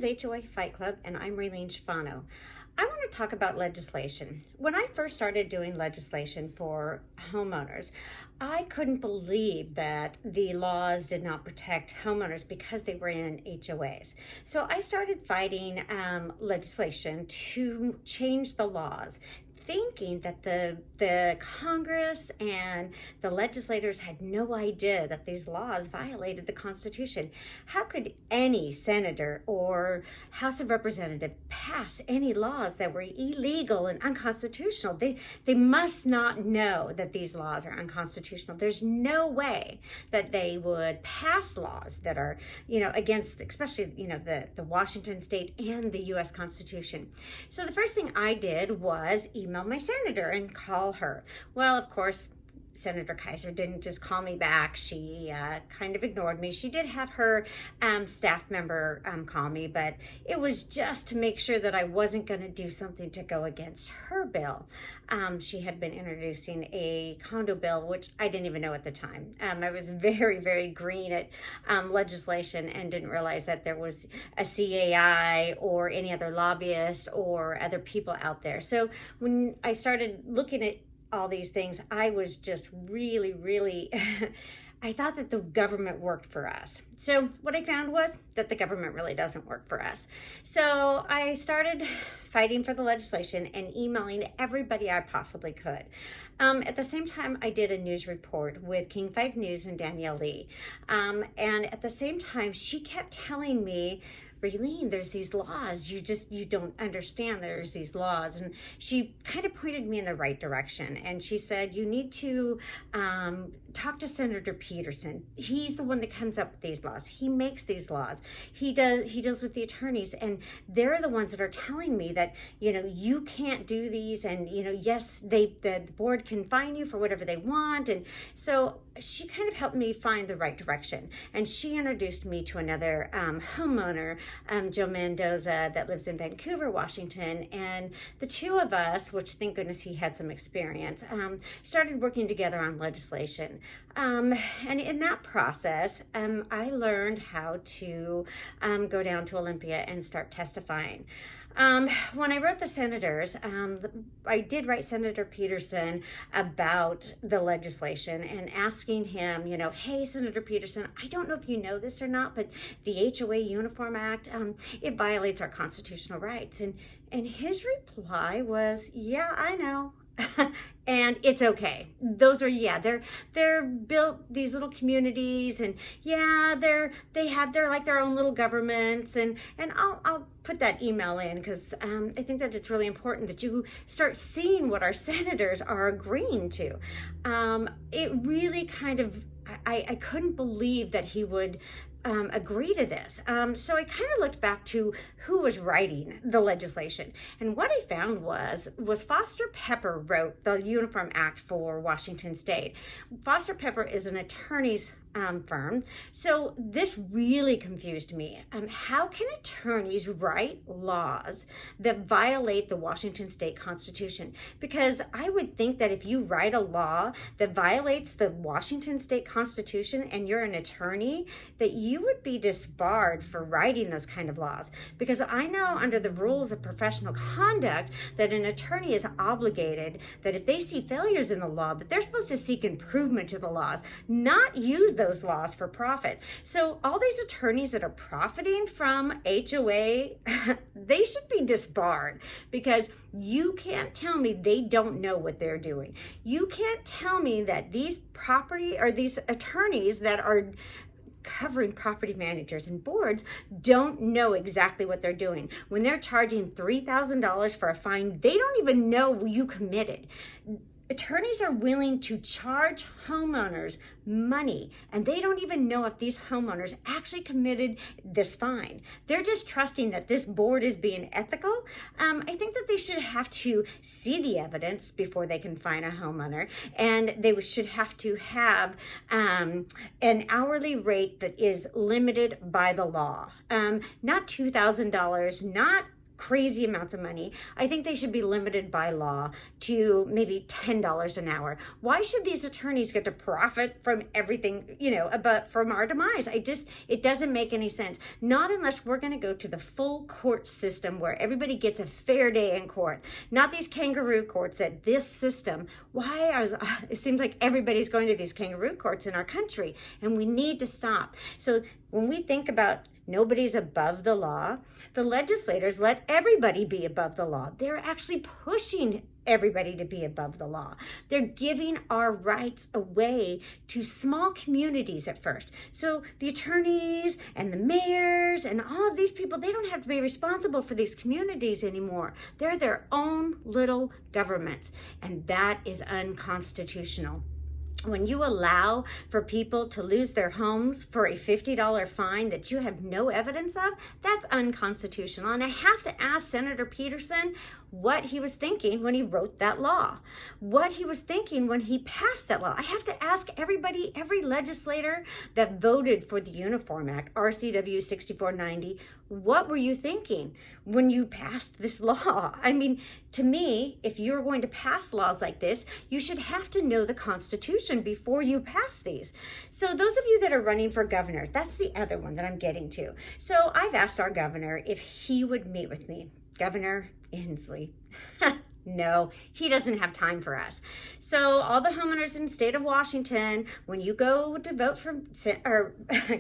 HOA Fight Club, and I'm Raylene Schifano. I want to talk about legislation. When I first started doing legislation for homeowners, I couldn't believe that the laws did not protect homeowners because they were in HOAs. So I started fighting legislation to change the laws, thinking that the Congress and the legislators had no idea that these laws violated the Constitution. How could any senator or House of Representative pass any laws that were illegal and unconstitutional? They must not know that these laws are unconstitutional. There's no way that they would pass laws that are, against, especially, the Washington state and the U.S. Constitution. So the first thing I did was email my senator and call her. Well, of course, Senator Kaiser didn't just call me back. She kind of ignored me. She did have her staff member call me, but it was just to make sure that I wasn't going to do something to go against her bill. She had been introducing a condo bill, which I didn't even know at the time. I was very, very green at legislation and didn't realize that there was a CAI or any other lobbyist or other people out there. So when I started looking at all these things, I was just really I thought that the government worked for us. So what I found was that the government really doesn't work for us. So I started fighting for the legislation and emailing everybody I possibly could. At the same time, I did a news report with King 5 News and Danielle Lee. And at the same time, she kept telling me, Raylene, there's these laws. You don't understand there's these laws. And she kind of pointed me in the right direction. And she said, you need to talk to Senator Peterson. He's the one that comes up with these laws. He makes these laws. He deals with the attorneys. And they're the ones that are telling me that, you can't do these. And, yes, the board can fine you for whatever they want. And so she kind of helped me find the right direction. And she introduced me to another homeowner, Joe Mendoza, that lives in Vancouver, Washington. And the two of us, which thank goodness he had some experience, started working together on legislation. And in that process, I learned how to go down to Olympia and start testifying. When I wrote the senators, I did write Senator Peterson about the legislation and asking him, hey, Senator Peterson, I don't know if you know this or not, but the HOA Uniform Act, it violates our constitutional rights. And his reply was, yeah, I know. And it's okay. Those are, they're built, these little communities, and they have their own little governments, and I'll put that email in because I think that it's really important that you start seeing what our senators are agreeing to. It really kind of, I couldn't believe that he would agree to this. So I kind of looked back to who was writing the legislation. And what I found was Foster Pepper wrote the Uniform Act for Washington State. Foster Pepper is an attorney's firm. So this really confused me. How can attorneys write laws that violate the Washington State Constitution? Because I would think that if you write a law that violates the Washington State Constitution and you're an attorney, that you would be disbarred for writing those kind of laws. Because I know under the rules of professional conduct that an attorney is obligated that if they see failures in the law, that they're supposed to seek improvement to the laws, not use those laws for profit. So all these attorneys that are profiting from HOA, they should be disbarred, because you can't tell me they don't know what they're doing. You can't tell me that these attorneys that are covering property managers and boards don't know exactly what they're doing. When they're charging $3,000 for a fine, they don't even know you committed. Attorneys are willing to charge homeowners money, and they don't even know if these homeowners actually committed this fine. They're just trusting that this board is being ethical. I think that they should have to see the evidence before they can fine a homeowner, and they should have to have an hourly rate that is limited by the law. Not $2,000, not crazy amounts of money. I think they should be limited by law to maybe $10 an hour. Why should these attorneys get to profit from everything, about from our demise? It doesn't make any sense. Not unless we're going to go to the full court system where everybody gets a fair day in court. Not these kangaroo courts that this system, it seems like everybody's going to these kangaroo courts in our country, and we need to stop. So when we think about nobody's above the law, the legislators let everybody be above the law. They're actually pushing everybody to be above the law. They're giving our rights away to small communities at first. So the attorneys and the mayors and all of these people, they don't have to be responsible for these communities anymore. They're their own little governments, and that is unconstitutional. When you allow for people to lose their homes for a $50 fine that you have no evidence of, that's unconstitutional. And I have to ask Senator Peterson what he was thinking when he wrote that law, what he was thinking when he passed that law. I have to ask everybody, every legislator that voted for the Uniform Act, RCW 6490, what were you thinking when you passed this law? I mean, to me, if you're going to pass laws like this, you should have to know the Constitution before you pass these. So those of you that are running for governor, that's the other one that I'm getting to. So I've asked our governor if he would meet with me. Governor Inslee. No, he doesn't have time for us. So all the homeowners in the state of Washington, when you go to vote for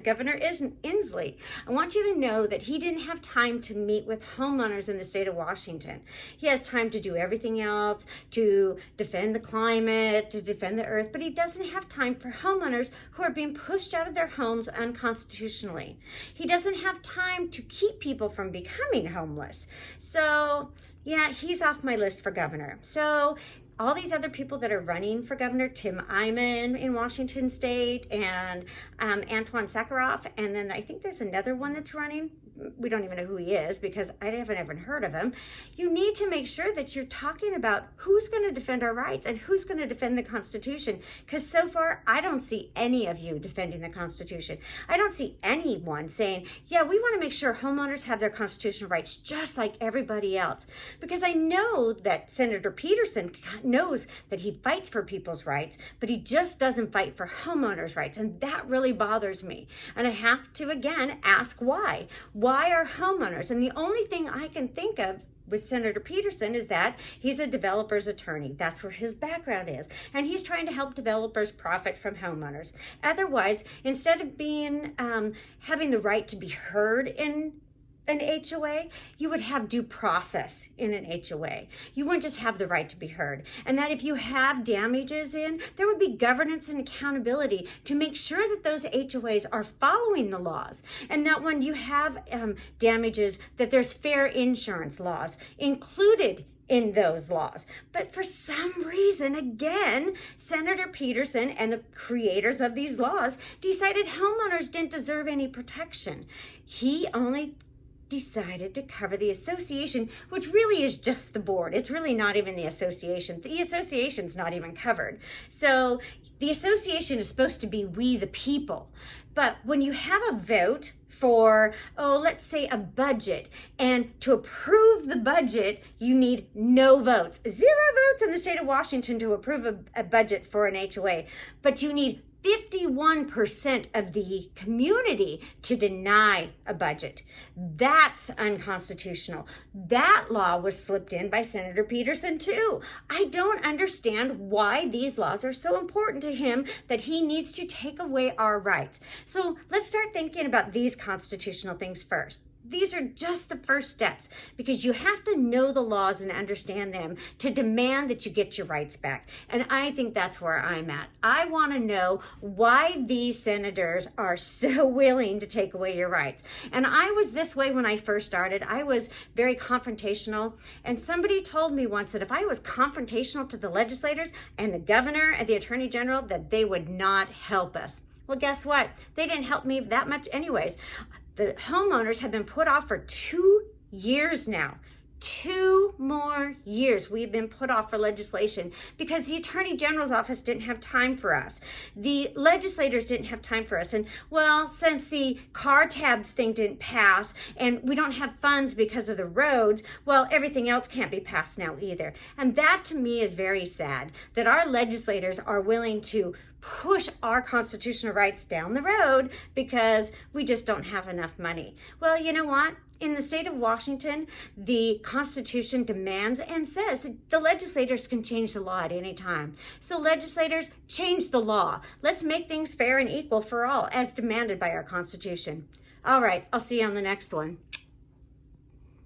Governor Inslee, I want you to know that he didn't have time to meet with homeowners in the state of Washington. He has time to do everything else, to defend the climate, to defend the earth, but he doesn't have time for homeowners who are being pushed out of their homes unconstitutionally. He doesn't have time to keep people from becoming homeless. So yeah, he's off my list for governor. So all these other people that are running for governor, Tim Eyman in Washington State, and Antoine Sakharov, and then I think there's another one that's running. We don't even know who he is because I haven't ever heard of him. You need to make sure that you're talking about who's going to defend our rights and who's going to defend the Constitution, because so far I don't see any of you defending the Constitution. I don't see anyone saying, yeah, we want to make sure homeowners have their constitutional rights just like everybody else, because I know that Senator Peterson knows that he fights for people's rights, but he just doesn't fight for homeowners' rights, and that really bothers me. And I have to again ask why. Why are homeowners? And the only thing I can think of with Senator Peterson is that he's a developer's attorney. That's where his background is. And he's trying to help developers profit from homeowners. Otherwise, instead of being having the right to be heard in an HOA, you would have due process in an HOA. You wouldn't just have the right to be heard. And that if you have damages in, there would be governance and accountability to make sure that those HOAs are following the laws. And that when you have damages, that there's fair insurance laws included in those laws. But for some reason, again, Senator Peterson and the creators of these laws decided homeowners didn't deserve any protection. He only decided to cover the association, which really is just the board. It's really not even the association. The association's not even covered. So the association is supposed to be we the people. But when you have a vote for, let's say a budget, and to approve the budget, you need no votes. 0 votes in the state of Washington to approve a budget for an HOA, but you need 51% of the community to deny a budget. That's unconstitutional. That law was slipped in by Senator Peterson too. I don't understand why these laws are so important to him that he needs to take away our rights. So let's start thinking about these constitutional things first. These are just the first steps, because you have to know the laws and understand them to demand that you get your rights back. And I think that's where I'm at. I want to know why these senators are so willing to take away your rights. And I was this way when I first started. I was very confrontational. And somebody told me once that if I was confrontational to the legislators and the governor and the attorney general, that they would not help us. Well, guess what? They didn't help me that much anyways. The homeowners have been put off for 2 years now. 2 more years we've been put off for legislation because the Attorney General's office didn't have time for us. The legislators didn't have time for us. And well, since the car tabs thing didn't pass and we don't have funds because of the roads, well, everything else can't be passed now either. And that to me is very sad, that our legislators are willing to push our constitutional rights down the road because we just don't have enough money. Well, you know what? In the state of Washington, the Constitution demands and says that the legislators can change the law at any time. So legislators, change the law. Let's make things fair and equal for all as demanded by our Constitution. All right, I'll see you on the next one.